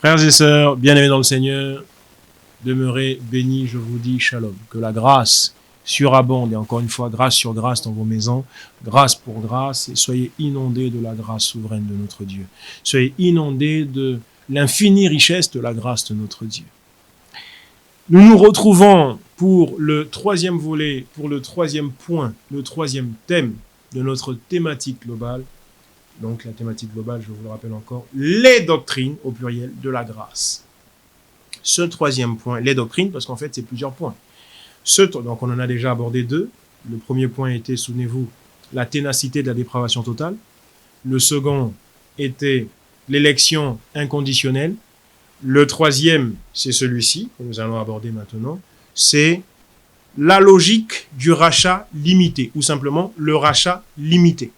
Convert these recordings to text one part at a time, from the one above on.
Frères et sœurs, bien-aimés dans le Seigneur, demeurez bénis, je vous dis shalom. Que la grâce surabonde, et encore une fois, grâce sur grâce dans vos maisons, grâce pour grâce, et soyez inondés de la grâce souveraine de notre Dieu. Soyez inondés de l'infinie richesse de la grâce de notre Dieu. Nous nous retrouvons pour le troisième volet, pour le troisième point, le troisième thème de notre thématique globale. Donc la thématique globale, je vous le rappelle encore, les doctrines, au pluriel, de la grâce. Ce troisième point, les doctrines, parce qu'en fait, c'est plusieurs points. Donc on en a déjà abordé deux. Le premier point était, souvenez-vous, la ténacité de la dépravation totale. Le second était l'élection inconditionnelle. Le troisième, c'est celui-ci, que nous allons aborder maintenant, c'est la logique du rachat limité, ou simplement le rachat limité.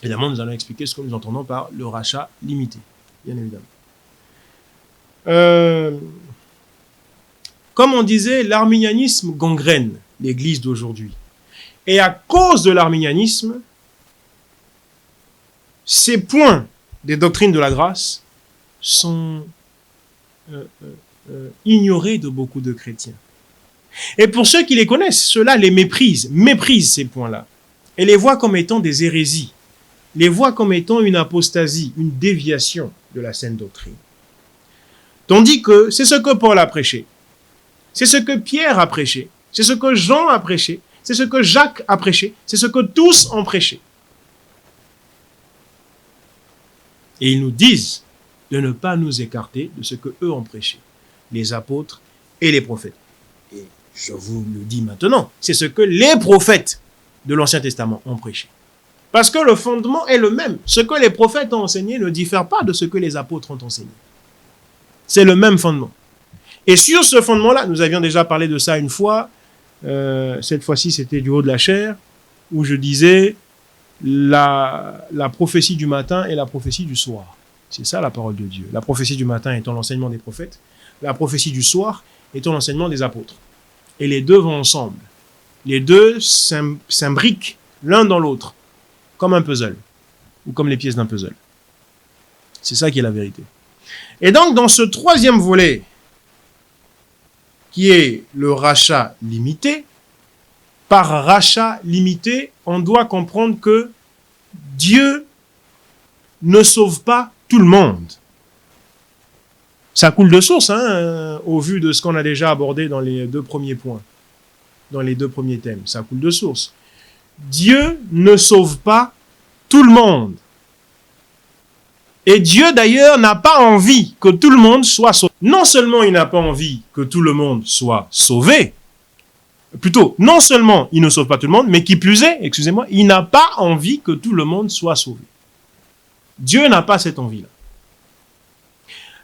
Évidemment, nous allons expliquer ce que nous entendons par le rachat limité, bien évidemment. Comme on disait, l'arminianisme gangrène l'Église d'aujourd'hui. Et à cause de l'arminianisme, ces points des doctrines de la grâce sont ignorés de beaucoup de chrétiens. Et pour ceux qui les connaissent, ceux-là les méprisent ces points-là, et les voient comme étant des hérésies, les voient comme étant une apostasie, une déviation de la saine doctrine. Tandis que c'est ce que Paul a prêché, c'est ce que Pierre a prêché, c'est ce que Jean a prêché, c'est ce que Jacques a prêché, c'est ce que tous ont prêché. Et ils nous disent de ne pas nous écarter de ce que eux ont prêché, les apôtres et les prophètes. Et je vous le dis maintenant, c'est ce que les prophètes de l'Ancien Testament ont prêché. Parce que le fondement est le même. Ce que les prophètes ont enseigné ne diffère pas de ce que les apôtres ont enseigné. C'est le même fondement. Et sur ce fondement-là, nous avions déjà parlé de ça une fois, cette fois-ci c'était du haut de la chair, où je disais la prophétie du matin et la prophétie du soir. C'est ça la parole de Dieu. La prophétie du matin étant l'enseignement des prophètes, la prophétie du soir étant l'enseignement des apôtres. Et les deux vont ensemble. Les deux s'imbriquent l'un dans l'autre, comme un puzzle, ou comme les pièces d'un puzzle. C'est ça qui est la vérité. Et donc, dans ce troisième volet, qui est le rachat limité, par rachat limité, on doit comprendre que Dieu ne sauve pas tout le monde. Ça coule de source, au vu de ce qu'on a déjà abordé dans les deux premiers points, dans les deux premiers thèmes. Ça coule de source. Dieu ne sauve pas tout le monde. Et Dieu, d'ailleurs, n'a pas envie que tout le monde soit sauvé. Non seulement il n'a pas envie que tout le monde soit sauvé, plutôt, non seulement il ne sauve pas tout le monde, mais qui plus est, excusez-moi, il n'a pas envie que tout le monde soit sauvé. Dieu n'a pas cette envie-là.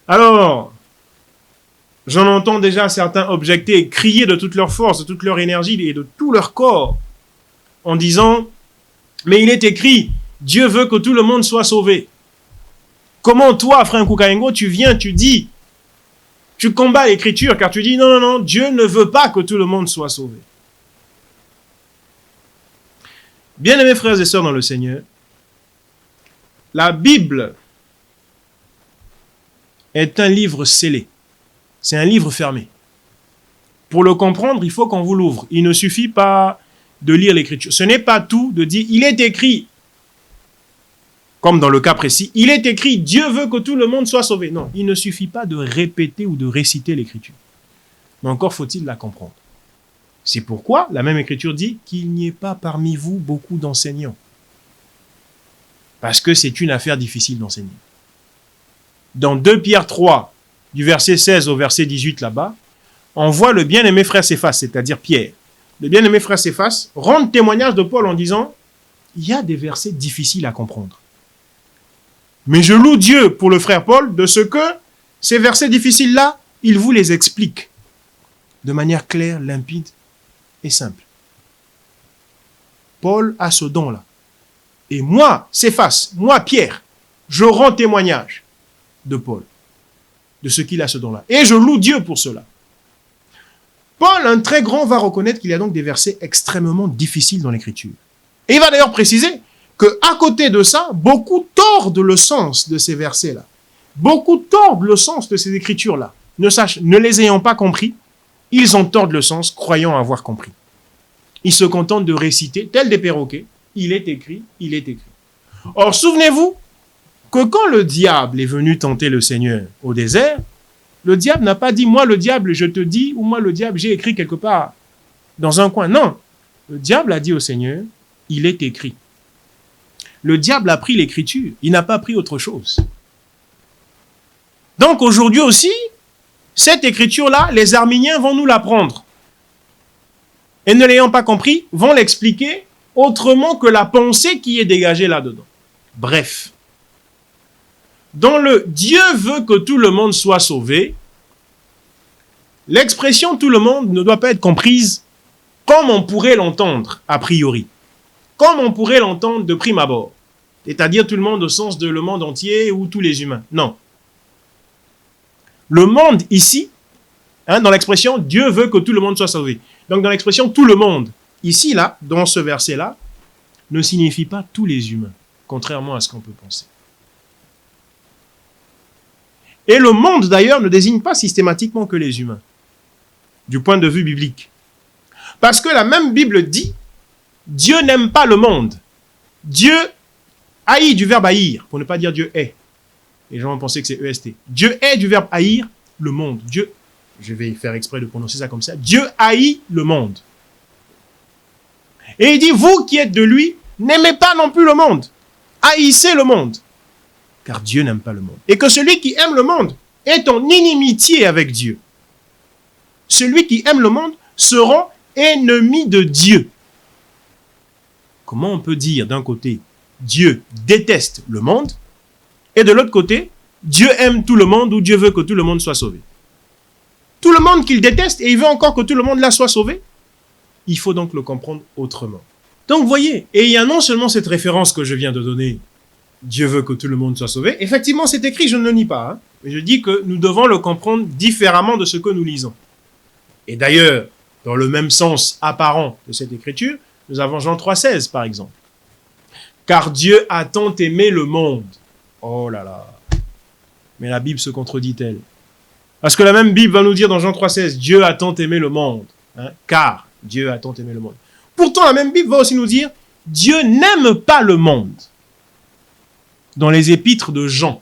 Alors, j'en entends déjà certains objecter, crier de toute leur force, de toute leur énergie et de tout leur corps, en disant, mais il est écrit, Dieu veut que tout le monde soit sauvé. Comment toi, frère Nkoukayengo, tu viens, tu dis, tu combats l'écriture, car tu dis, non, Dieu ne veut pas que tout le monde soit sauvé. Bien-aimés frères et sœurs dans le Seigneur, la Bible est un livre scellé. C'est un livre fermé. Pour le comprendre, il faut qu'on vous l'ouvre. Il ne suffit pas de lire l'écriture. Ce n'est pas tout de dire, il est écrit, comme dans le cas précis, il est écrit, Dieu veut que tout le monde soit sauvé. Non, il ne suffit pas de répéter ou de réciter l'écriture. Mais encore faut-il la comprendre. C'est pourquoi la même écriture dit qu'il n'y ait pas parmi vous beaucoup d'enseignants. Parce que c'est une affaire difficile d'enseigner. Dans 2 Pierre 3, du verset 16 au verset 18 là-bas, on voit le bien-aimé frère Céphas, c'est-à-dire Pierre. Le bien-aimé frère Céphas rend témoignage de Paul en disant, il y a des versets difficiles à comprendre. Mais je loue Dieu pour le frère Paul de ce que ces versets difficiles-là, il vous les explique de manière claire, limpide et simple. Paul a ce don-là. Et moi, Céphas, moi, Pierre, je rends témoignage de Paul, de ce qu'il a ce don-là. Et je loue Dieu pour cela. Paul, un très grand, va reconnaître qu'il y a donc des versets extrêmement difficiles dans l'Écriture. Et il va d'ailleurs préciser qu'à côté de ça, beaucoup tordent le sens de ces versets-là. Beaucoup tordent le sens de ces écritures-là. Ne les ayant pas compris, ils en tordent le sens, croyant avoir compris. Ils se contentent de réciter, tels des perroquets, il est écrit, il est écrit. Or, souvenez-vous que quand le diable est venu tenter le Seigneur au désert, le diable n'a pas dit, moi le diable, je te dis, ou moi le diable, j'ai écrit quelque part dans un coin. Non, le diable a dit au Seigneur, il est écrit. Le diable a pris l'écriture, il n'a pas pris autre chose. Donc aujourd'hui aussi, cette écriture-là, les arminiens vont nous l'apprendre. Et ne l'ayant pas compris, vont l'expliquer autrement que la pensée qui est dégagée là-dedans. Bref, dans le « Dieu veut que tout le monde soit sauvé », l'expression « tout le monde » ne doit pas être comprise comme on pourrait l'entendre a priori, comme on pourrait l'entendre de prime abord, c'est-à-dire tout le monde au sens de le monde entier ou tous les humains. Non. Le monde ici, dans l'expression « Dieu veut que tout le monde soit sauvé », donc dans l'expression « tout le monde », ici, là, dans ce verset-là, ne signifie pas tous les humains, contrairement à ce qu'on peut penser. Et le monde, d'ailleurs, ne désigne pas systématiquement que les humains, du point de vue biblique. Parce que la même Bible dit, Dieu n'aime pas le monde. Dieu haït du verbe haïr, pour ne pas dire Dieu est. Les gens vont penser que c'est EST. Dieu est du verbe haïr, le monde. Dieu, je vais faire exprès de prononcer ça comme ça, Dieu haït le monde. Et il dit, vous qui êtes de lui, n'aimez pas non plus le monde. Haïssez le monde. Car Dieu n'aime pas le monde. Et que celui qui aime le monde est en inimitié avec Dieu. Celui qui aime le monde sera ennemi de Dieu. Comment on peut dire d'un côté, Dieu déteste le monde, et de l'autre côté, Dieu aime tout le monde ou Dieu veut que tout le monde soit sauvé? Tout le monde qu'il déteste et il veut encore que tout le monde là soit sauvé? Il faut donc le comprendre autrement. Donc, vous voyez, et il y a non seulement cette référence que je viens de donner, Dieu veut que tout le monde soit sauvé. Effectivement, c'est écrit, je ne le nie pas. Mais je dis que nous devons le comprendre différemment de ce que nous lisons. Et d'ailleurs, dans le même sens apparent de cette écriture, nous avons Jean 3,16 par exemple. Car Dieu a tant aimé le monde. Oh là là. Mais la Bible se contredit-elle? Parce que la même Bible va nous dire dans Jean 3,16, Dieu a tant aimé le monde. Car Dieu a tant aimé le monde. Pourtant, la même Bible va aussi nous dire, Dieu n'aime pas le monde. Dans les épîtres de Jean,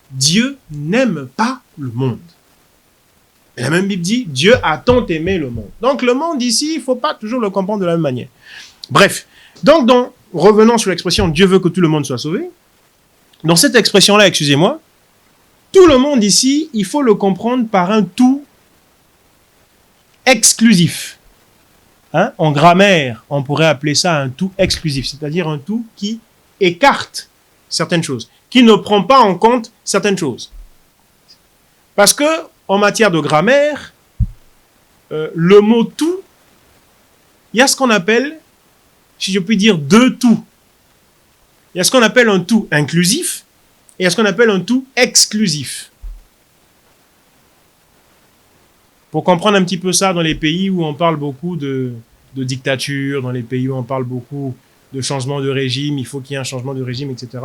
Dieu n'aime pas le monde. Et la même Bible dit, Dieu a tant aimé le monde. Donc le monde ici, il ne faut pas toujours le comprendre de la même manière. Bref, donc revenons sur l'expression Dieu veut que tout le monde soit sauvé. Dans cette expression-là, excusez-moi, tout le monde ici, il faut le comprendre par un tout exclusif. En grammaire, on pourrait appeler ça un tout exclusif, c'est-à-dire un tout qui écarte certaines choses, qui ne prend pas en compte certaines choses. Parce que, en matière de grammaire, le mot tout, il y a ce qu'on appelle, si je puis dire, deux tout. Il y a ce qu'on appelle un tout inclusif et il y a ce qu'on appelle un tout exclusif. Pour comprendre un petit peu ça dans les pays où on parle beaucoup de dictature, dans les pays où on parle beaucoup de changement de régime, il faut qu'il y ait un changement de régime, etc.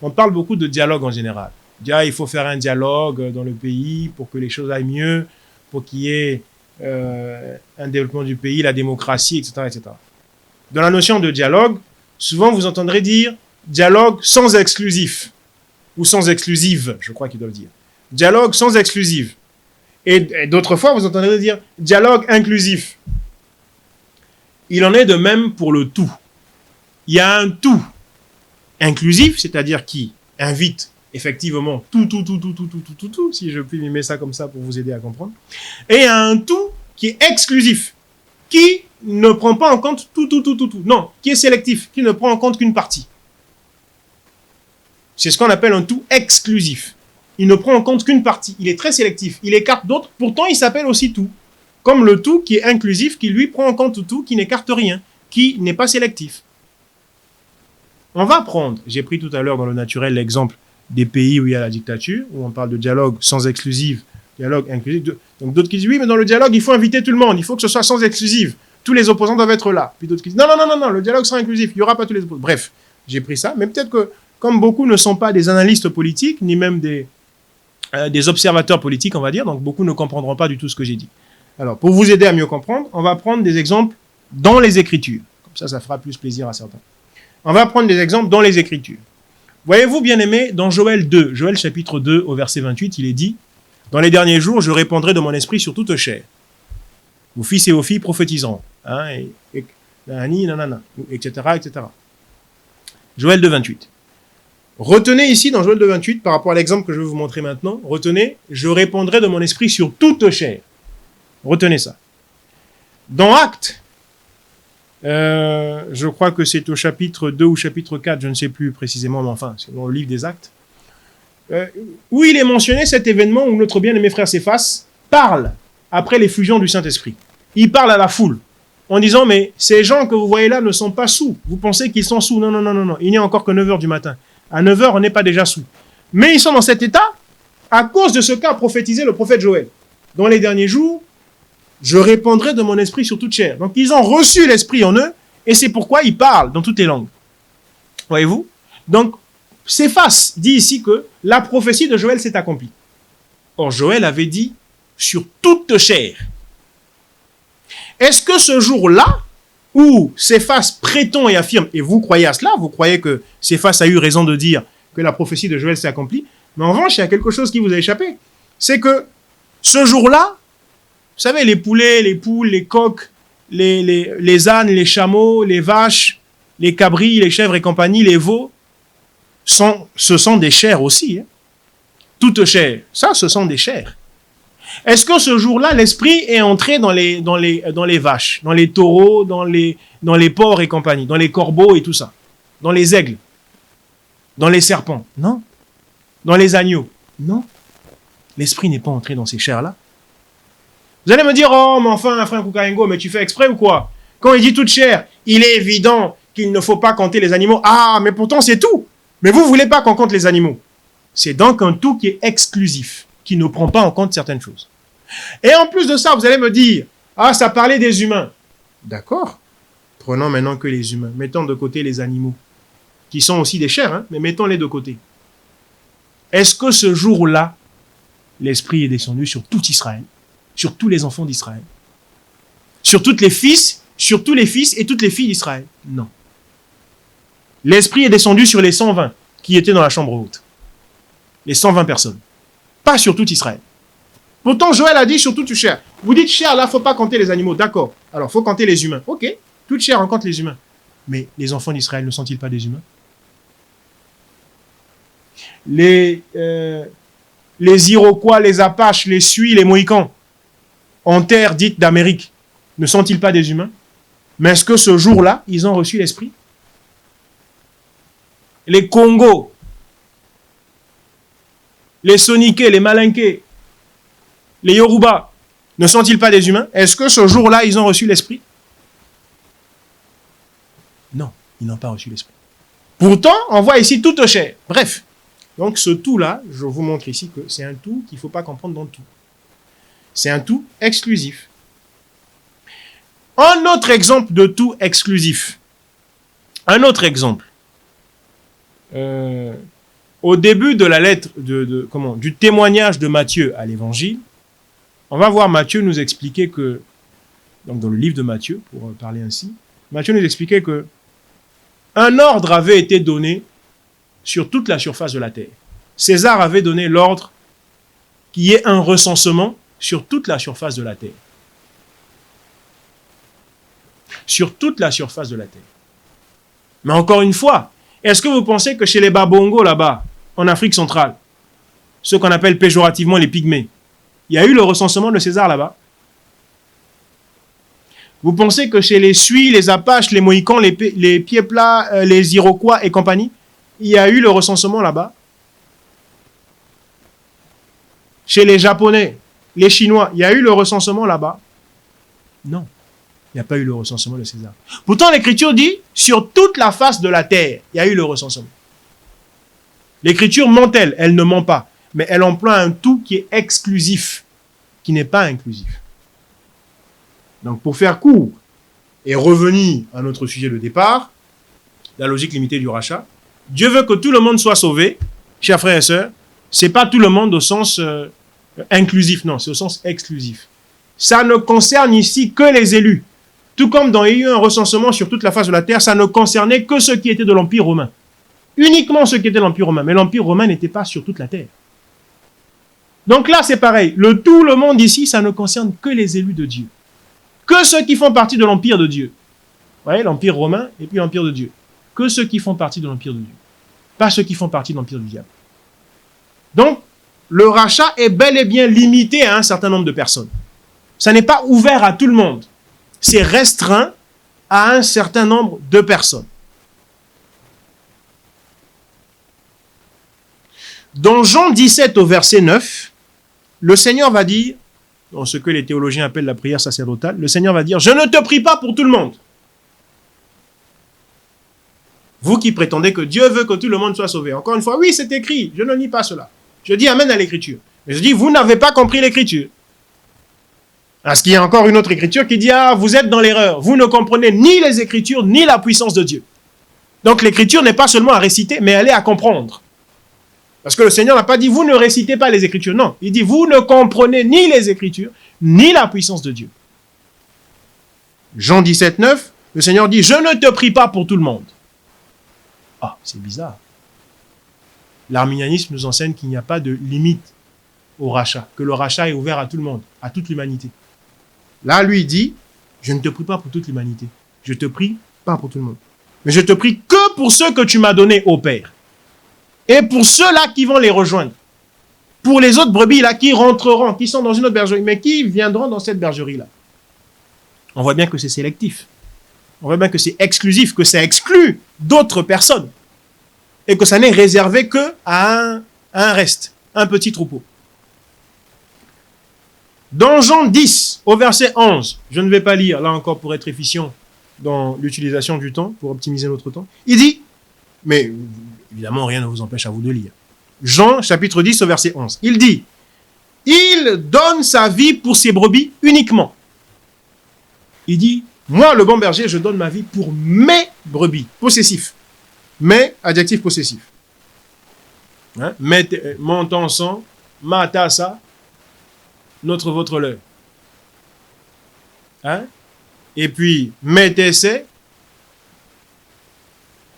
On parle beaucoup de dialogue en général. Il faut faire un dialogue dans le pays pour que les choses aillent mieux, pour qu'il y ait un développement du pays, la démocratie, etc., etc. Dans la notion de dialogue, souvent vous entendrez dire dialogue sans exclusif, ou sans exclusive, je crois qu'il doit le dire. Dialogue sans exclusive. Et d'autres fois, vous entendrez dire dialogue inclusif. Il en est de même pour le tout. Il y a un tout inclusif, c'est-à-dire qui invite effectivement tout, si je puis mimer ça comme ça pour vous aider à comprendre. Et il y a un tout qui est exclusif, qui ne prend pas en compte tout. Non, qui est sélectif, qui ne prend en compte qu'une partie. C'est ce qu'on appelle un tout exclusif. Il ne prend en compte qu'une partie. Il est très sélectif. Il écarte d'autres. Pourtant, il s'appelle aussi tout. Comme le tout qui est inclusif, qui lui prend en compte tout, qui n'écarte rien, qui n'est pas sélectif. On va prendre, j'ai pris tout à l'heure dans le naturel l'exemple des pays où il y a la dictature, où on parle de dialogue sans exclusive, dialogue inclusif. Donc d'autres qui disent, oui, mais dans le dialogue, il faut inviter tout le monde, il faut que ce soit sans exclusive. Tous les opposants doivent être là. Puis d'autres qui disent, non, le dialogue sera inclusif, il n'y aura pas tous les opposants. Bref, j'ai pris ça, mais peut-être que comme beaucoup ne sont pas des analystes politiques, ni même des observateurs politiques, on va dire, donc beaucoup ne comprendront pas du tout ce que j'ai dit. Alors, pour vous aider à mieux comprendre, on va prendre des exemples dans les Écritures. Comme ça fera plus plaisir à certains. On va prendre des exemples dans les Écritures. Voyez-vous, bien-aimés, dans Joël 2, Joël chapitre 2, au verset 28, il est dit « Dans les derniers jours, je répandrai de mon esprit sur toute chair. Vos fils et vos filles prophétiseront. Hein, etc., etc. » Joël 2, 28. Retenez ici, dans Joël 2, 28, par rapport à l'exemple que je vais vous montrer maintenant, retenez « Je répandrai de mon esprit sur toute chair. » Retenez ça. Dans Actes, je crois que c'est au chapitre 2 ou chapitre 4, je ne sais plus précisément, mais enfin, c'est dans le livre des Actes, où il est mentionné cet événement où notre bien-aimé frère Céphas parle après l'effusion du Saint-Esprit. Il parle à la foule en disant, mais ces gens que vous voyez là ne sont pas sous. Vous pensez qu'ils sont sous. Non, non, non, non, non. Il n'y a encore que 9 heures du matin. À 9 heures, on n'est pas déjà sous. Mais ils sont dans cet état à cause de ce qu'a prophétisé le prophète Joël. Dans les derniers jours, je répandrai de mon esprit sur toute chair. Donc, ils ont reçu l'esprit en eux, et c'est pourquoi ils parlent dans toutes les langues. Voyez-vous? Donc, Céphas dit ici que la prophétie de Joël s'est accomplie. Or, Joël avait dit sur toute chair. Est-ce que ce jour-là, où Céphas prétend et affirme, et vous croyez à cela, vous croyez que Céphas a eu raison de dire que la prophétie de Joël s'est accomplie, mais en revanche, il y a quelque chose qui vous a échappé. C'est que ce jour-là, vous savez, les poulets, les poules, les coqs, les ânes, les chameaux, les vaches, les cabris, les chèvres et compagnie, les veaux, ce sont des chairs aussi. Hein. Toute chair, ça, ce sont des chairs. Est-ce que ce jour-là, l'esprit est entré dans les vaches, dans les taureaux, dans les porcs et compagnie, dans les corbeaux et tout ça, dans les aigles, dans les serpents? Non. Dans les agneaux? Non. L'esprit n'est pas entré dans ces chairs-là. Vous allez me dire, oh, mais enfin, frère Koukaïngo, mais tu fais exprès ou quoi? Quand il dit toute chair, il est évident qu'il ne faut pas compter les animaux. Ah, mais pourtant c'est tout. Mais vous ne voulez pas qu'on compte les animaux. C'est donc un tout qui est exclusif, qui ne prend pas en compte certaines choses. Et en plus de ça, vous allez me dire, ah, ça parlait des humains. D'accord. Prenons maintenant que les humains. Mettons de côté les animaux, qui sont aussi des chairs, hein, mais mettons-les de côté. Est-ce que ce jour-là, l'Esprit est descendu sur tout Israël, sur tous les enfants d'Israël, sur tous les fils et toutes les filles d'Israël? Non. L'Esprit est descendu sur les 120 qui étaient dans la chambre haute. Les 120 personnes. Pas sur tout Israël. Pourtant, Joël a dit sur toute chair. Vous dites chair, là, il ne faut pas compter les animaux. D'accord. Alors, il faut compter les humains. Ok. Toute chair, on compte les humains. Mais les enfants d'Israël ne sont-ils pas des humains? Les Iroquois, les Apaches, les Sioux, les Mohicans, en terre dite d'Amérique, ne sont-ils pas des humains? Mais est-ce que ce jour-là, ils ont reçu l'Esprit? Les Congos, les Soniké, les Malinké, les Yoruba, ne sont-ils pas des humains? Est-ce que ce jour-là, ils ont reçu l'Esprit? Non, ils n'ont pas reçu l'Esprit. Pourtant, on voit ici toute chair. Bref, donc ce tout-là, je vous montre ici que c'est un tout qu'il ne faut pas comprendre dans le tout. C'est un tout exclusif. Un autre exemple de tout exclusif. Un autre exemple. Au début de la lettre, du témoignage de Matthieu à l'Évangile, on va voir Matthieu nous expliquer que, donc dans le livre de Matthieu, pour parler ainsi, Matthieu nous expliquait que un ordre avait été donné sur toute la surface de la terre. César avait donné l'ordre qu'il y ait un recensement sur toute la surface de la terre. Sur toute la surface de la terre. Mais encore une fois, est-ce que vous pensez que chez les Babongo là-bas, en Afrique centrale, ceux qu'on appelle péjorativement les pygmées, il y a eu le recensement de César là-bas? Vous pensez que chez les Sioux, les Apaches, les Mohicans, les pieds plats, les Iroquois et compagnie, il y a eu le recensement là-bas? Chez les Japonais, les Chinois, il y a eu le recensement là-bas? Non, il n'y a pas eu le recensement de César. Pourtant, l'Écriture dit, sur toute la face de la terre, il y a eu le recensement. L'Écriture ment-elle? Elle ne ment pas. Mais elle emploie un tout qui est exclusif, qui n'est pas inclusif. Donc, pour faire court et revenir à notre sujet de départ, la logique limitée du rachat, Dieu veut que tout le monde soit sauvé, chers frères et sœurs. C'est pas tout le monde au sens inclusif, non, c'est au sens exclusif. Ça ne concerne ici que les élus. Tout comme il y a eu un recensement sur toute la face de la terre, ça ne concernait que ceux qui étaient de l'Empire romain. Uniquement ceux qui étaient de l'Empire romain. Mais l'Empire romain n'était pas sur toute la terre. Donc là, c'est pareil. Tout le monde ici, ça ne concerne que les élus de Dieu. Que ceux qui font partie de l'Empire de Dieu. Vous voyez, l'Empire romain et puis l'Empire de Dieu. Que ceux qui font partie de l'Empire de Dieu. Pas ceux qui font partie de l'Empire du diable. Donc, le rachat est bel et bien limité à un certain nombre de personnes. Ça n'est pas ouvert à tout le monde. C'est restreint à un certain nombre de personnes. Dans Jean 17 au verset 9, le Seigneur va dire, dans ce que les théologiens appellent la prière sacerdotale, le Seigneur va dire, je ne te prie pas pour tout le monde. Vous qui prétendez que Dieu veut que tout le monde soit sauvé. Encore une fois, oui, c'est écrit, je ne nie pas cela. Je dis amen à l'écriture. Mais je dis, vous n'avez pas compris l'écriture. Parce qu'il y a encore une autre écriture qui dit, ah, vous êtes dans l'erreur. Vous ne comprenez ni les écritures, ni la puissance de Dieu. Donc l'écriture n'est pas seulement à réciter, mais elle est à comprendre. Parce que le Seigneur n'a pas dit, vous ne récitez pas les Écritures. Non, il dit, vous ne comprenez ni les Écritures, ni la puissance de Dieu. Jean 17, 9, le Seigneur dit, je ne te prie pas pour tout le monde. Ah, c'est bizarre. L'arminianisme nous enseigne qu'il n'y a pas de limite au rachat, que le rachat est ouvert à tout le monde, à toute l'humanité. Là, lui, il dit, je ne te prie pas pour toute l'humanité. Je te prie pas pour tout le monde. Mais je te prie que pour ceux que tu m'as donnés au Père. Et pour ceux-là qui vont les rejoindre. Pour les autres brebis là qui rentreront, qui sont dans une autre bergerie, mais qui viendront dans cette bergerie-là. On voit bien que c'est sélectif. On voit bien que c'est exclusif, que ça exclut d'autres personnes. Et que ça n'est réservé que à un reste, un petit troupeau. Dans Jean 10, au verset 11, je ne vais pas lire, là encore pour être efficient dans l'utilisation du temps, pour optimiser notre temps, il dit, mais évidemment rien ne vous empêche à vous de lire, Jean chapitre 10 au verset 11, il dit, il donne sa vie pour ses brebis uniquement. Il dit, moi le bon berger, je donne ma vie pour mes brebis, possessif, mais adjectif possessif. Hein? Mon ton sang, ma tassa, notre votre leur. Hein? Et puis, mettez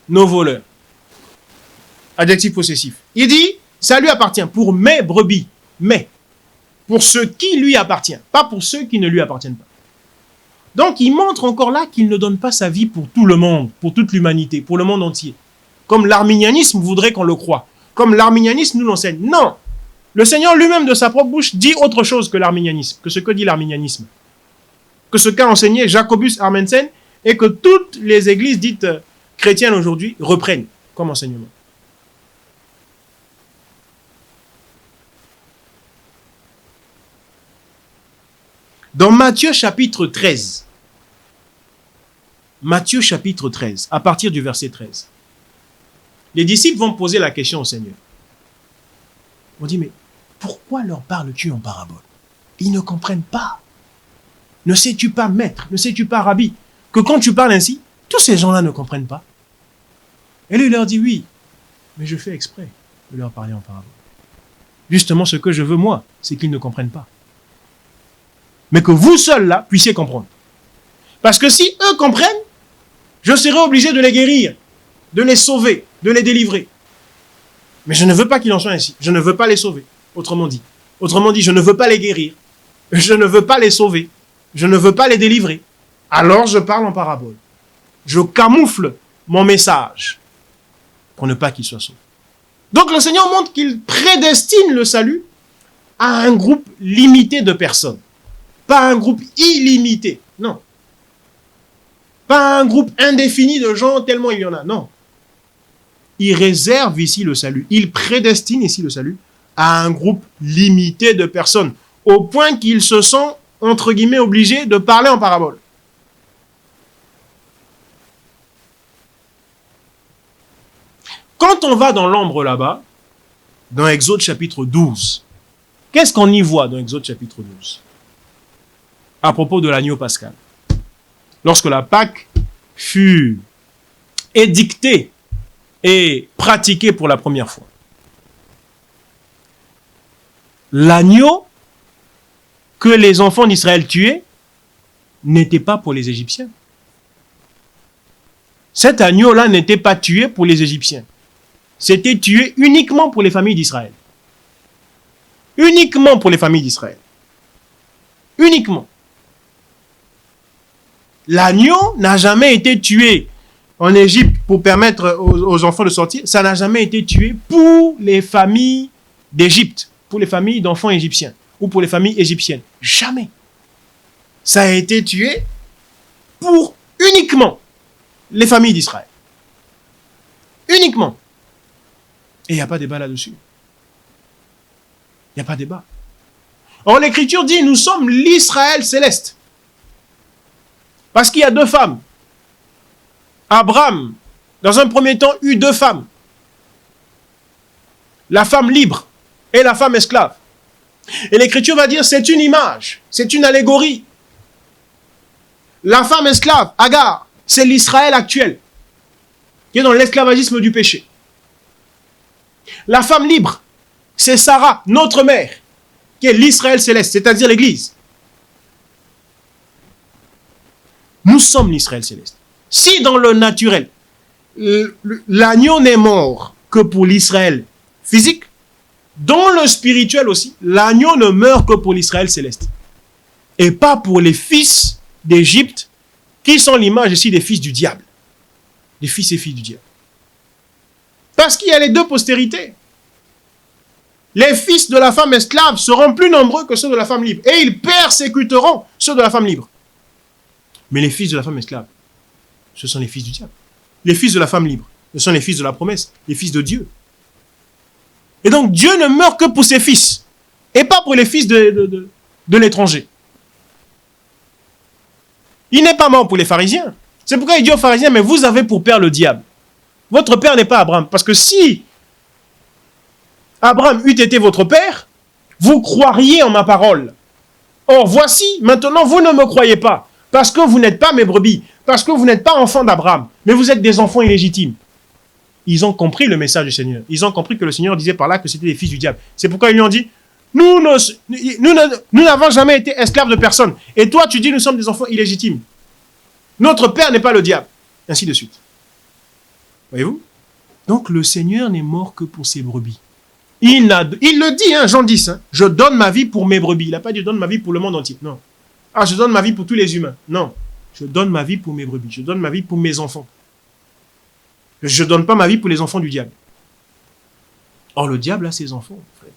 nos voleurs. Adjectif possessif. Il dit, ça lui appartient pour mes brebis, mais pour ceux qui lui appartiennent, pas pour ceux qui ne lui appartiennent pas. Donc, il montre encore là qu'il ne donne pas sa vie pour tout le monde, pour toute l'humanité, pour le monde entier. Comme l'arminianisme voudrait qu'on le croie. Comme l'arminianisme nous l'enseigne. Non! Le Seigneur lui-même de sa propre bouche dit autre chose que l'arminianisme, que ce que dit l'arminianisme. Que ce qu'a enseigné Jacobus Armensen et que toutes les églises dites chrétiennes aujourd'hui reprennent comme enseignement. Dans Matthieu chapitre 13, à partir du verset 13, les disciples vont poser la question au Seigneur. On dit, mais pourquoi leur parles-tu en parabole? Ils ne comprennent pas. Ne sais-tu pas, maître, ne sais-tu pas, rabbi, que quand tu parles ainsi, tous ces gens-là ne comprennent pas? Et lui, il leur dit, oui, mais je fais exprès de leur parler en parabole. Justement, ce que je veux, moi, c'est qu'ils ne comprennent pas. Mais que vous seuls, là, puissiez comprendre. Parce que si eux comprennent, je serai obligé de les guérir, de les sauver, de les délivrer. Mais je ne veux pas qu'il en soit ainsi. Je ne veux pas les sauver, autrement dit. Autrement dit, je ne veux pas les guérir. Je ne veux pas les sauver. Je ne veux pas les délivrer. Alors je parle en parabole. Je camoufle mon message pour ne pas qu'il soit sauvé. Donc le Seigneur montre qu'il prédestine le salut à un groupe limité de personnes. Pas un groupe illimité. Non. Pas un groupe indéfini de gens tellement il y en a. Non. Il réserve ici le salut. Il prédestine ici le salut à un groupe limité de personnes. Au point qu'ils se sont, entre guillemets, obligés de parler en parabole. Quand on va dans l'ombre là-bas, dans Exode chapitre 12, qu'est-ce qu'on y voit dans Exode chapitre 12? À propos de l'agneau pascal. Lorsque la Pâque fut édictée est pratiqué pour la première fois. L'agneau que les enfants d'Israël tuaient n'était pas pour les Égyptiens. Cet agneau-là n'était pas tué pour les Égyptiens. C'était tué uniquement pour les familles d'Israël. Uniquement pour les familles d'Israël. Uniquement. L'agneau n'a jamais été tué en Égypte pour permettre aux enfants de sortir. Ça n'a jamais été tué pour les familles d'Égypte, pour les familles d'enfants égyptiens ou pour les familles égyptiennes. Jamais. Ça a été tué pour uniquement les familles d'Israël. Uniquement. Et il n'y a pas de débat là-dessus. Il n'y a pas de débat. Or, l'Écriture dit, nous sommes l'Israël céleste. Parce qu'il y a deux femmes. Abraham, dans un premier temps, eut deux femmes. La femme libre et la femme esclave. Et l'Écriture va dire, c'est une image, c'est une allégorie. La femme esclave, Agar, c'est l'Israël actuel, qui est dans l'esclavagisme du péché. La femme libre, c'est Sarah, notre mère, qui est l'Israël céleste, c'est-à-dire l'Église. Nous sommes l'Israël céleste. Si dans le naturel, l'agneau n'est mort que pour l'Israël physique, dans le spirituel aussi, l'agneau ne meurt que pour l'Israël céleste. Et pas pour les fils d'Égypte, qui sont l'image ici des fils du diable. Des fils et filles du diable. Parce qu'il y a les deux postérités. Les fils de la femme esclave seront plus nombreux que ceux de la femme libre. Et ils persécuteront ceux de la femme libre. Mais les fils de la femme esclave, ce sont les fils du diable. Les fils de la femme libre, ce sont les fils de la promesse, les fils de Dieu. Et donc Dieu ne meurt que pour ses fils, et pas pour les fils de l'étranger. Il n'est pas mort pour les pharisiens. C'est pourquoi il dit aux pharisiens, mais vous avez pour père le diable. Votre père n'est pas Abraham. Parce que si Abraham eût été votre père, vous croiriez en ma parole. Or, voici, maintenant, vous ne me croyez pas. Parce que vous n'êtes pas mes brebis. Parce que vous n'êtes pas enfants d'Abraham. Mais vous êtes des enfants illégitimes. Ils ont compris le message du Seigneur. Ils ont compris que le Seigneur disait par là que c'était les fils du diable. C'est pourquoi ils lui ont dit, nous n'avons jamais été esclaves de personne. Et toi, tu dis, nous sommes des enfants illégitimes. Notre père n'est pas le diable. Ainsi de suite. Voyez-vous? Donc, le Seigneur n'est mort que pour ses brebis. Il le dit, hein, Jean 10, hein, je donne ma vie pour mes brebis. Il n'a pas dit, je donne ma vie pour le monde entier. Non. Ah, je donne ma vie pour tous les humains. Non. Je donne ma vie pour mes brebis. Je donne ma vie pour mes enfants. Je ne donne pas ma vie pour les enfants du diable. Or, le diable a ses enfants, frère.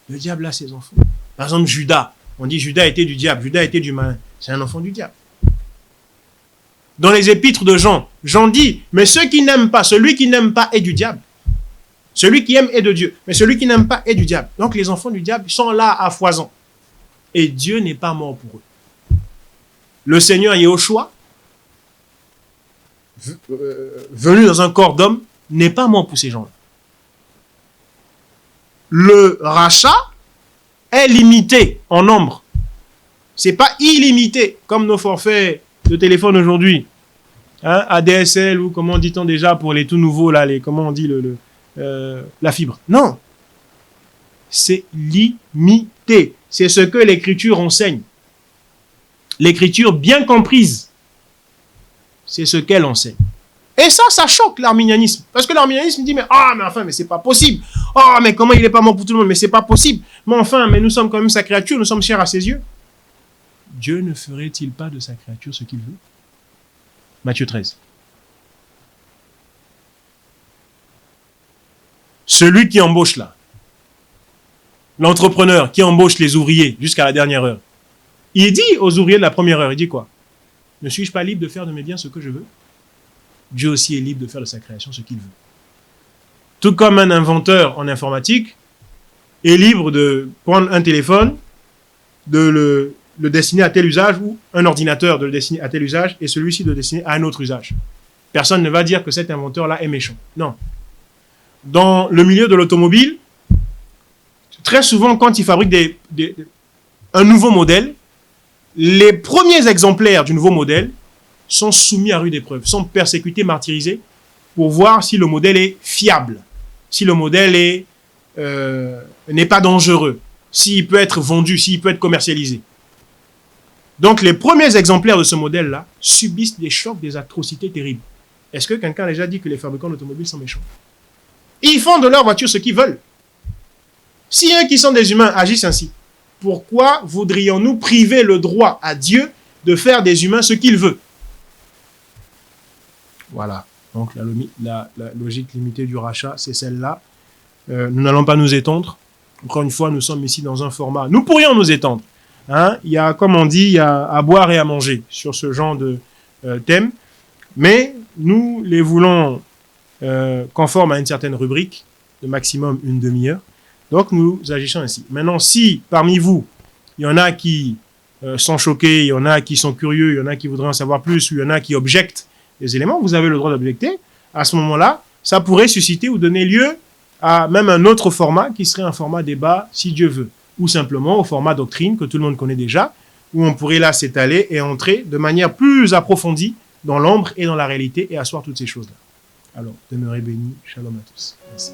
Le diable a ses enfants. Par exemple, Judas. On dit Judas était du diable. Judas était du malin. C'est un enfant du diable. Dans les épîtres de Jean, Jean dit, mais ceux qui n'aiment pas, celui qui n'aime pas est du diable. Celui qui aime est de Dieu. Mais celui qui n'aime pas est du diable. Donc, les enfants du diable sont là à foison. Et Dieu n'est pas mort pour eux. Le Seigneur Yahushua, venu dans un corps d'homme, n'est pas mort pour ces gens-là. Le rachat est limité en nombre. C'est pas illimité, comme nos forfaits de téléphone aujourd'hui. Hein, ADSL ou comment dit-on déjà pour les tout nouveaux, là, comment on dit la fibre. Non. C'est limité. C'est ce que l'Écriture enseigne. L'Écriture bien comprise. C'est ce qu'elle enseigne. Et ça choque l'arminianisme. Parce que l'arminianisme dit, mais c'est pas possible. Oh, mais comment il n'est pas mort pour tout le monde? Mais c'est pas possible. Mais enfin, mais nous sommes quand même sa créature, nous sommes chers à ses yeux. Dieu ne ferait-il pas de sa créature ce qu'il veut? Matthieu 13. Celui qui embauche là, l'entrepreneur qui embauche les ouvriers jusqu'à la dernière heure, il dit aux ouvriers de la première heure, il dit quoi? Ne suis-je pas libre de faire de mes biens ce que je veux? Dieu aussi est libre de faire de sa création ce qu'il veut. Tout comme un inventeur en informatique est libre de prendre un téléphone, de le destiner à tel usage, ou un ordinateur de le destiner à tel usage, et celui-ci de le destiner à un autre usage. Personne ne va dire que cet inventeur-là est méchant. Non. Dans le milieu de l'automobile, très souvent, quand ils fabriquent un nouveau modèle, les premiers exemplaires du nouveau modèle sont soumis à rude épreuve, sont persécutés, martyrisés, pour voir si le modèle est fiable, si le modèle n'est pas dangereux, s'il peut être vendu, s'il peut être commercialisé. Donc, les premiers exemplaires de ce modèle-là subissent des chocs, des atrocités terribles. Est-ce que quelqu'un a déjà dit que les fabricants d'automobiles sont méchants? Ils font de leur voiture ce qu'ils veulent. Si eux qui sont des humains agissent ainsi, pourquoi voudrions-nous priver le droit à Dieu de faire des humains ce qu'il veut? Voilà. Donc, la logique limitée du rachat, c'est celle-là. Nous n'allons pas nous étendre. Encore une fois, nous sommes ici dans un format. Nous pourrions nous étendre. Hein? Il y a, comme on dit, il y a à boire et à manger sur ce genre de thème. Mais nous les voulons conformes à une certaine rubrique, de maximum une demi-heure. Donc, nous agissons ainsi. Maintenant, si parmi vous, il y en a qui sont choqués, il y en a qui sont curieux, il y en a qui voudraient en savoir plus, ou il y en a qui objectent des éléments, vous avez le droit d'objecter. À ce moment-là, ça pourrait susciter ou donner lieu à même un autre format qui serait un format débat, si Dieu veut, ou simplement au format doctrine que tout le monde connaît déjà, où on pourrait là s'étaler et entrer de manière plus approfondie dans l'ombre et dans la réalité et asseoir toutes ces choses-là. Alors, demeurez bénis. Shalom à tous. Merci.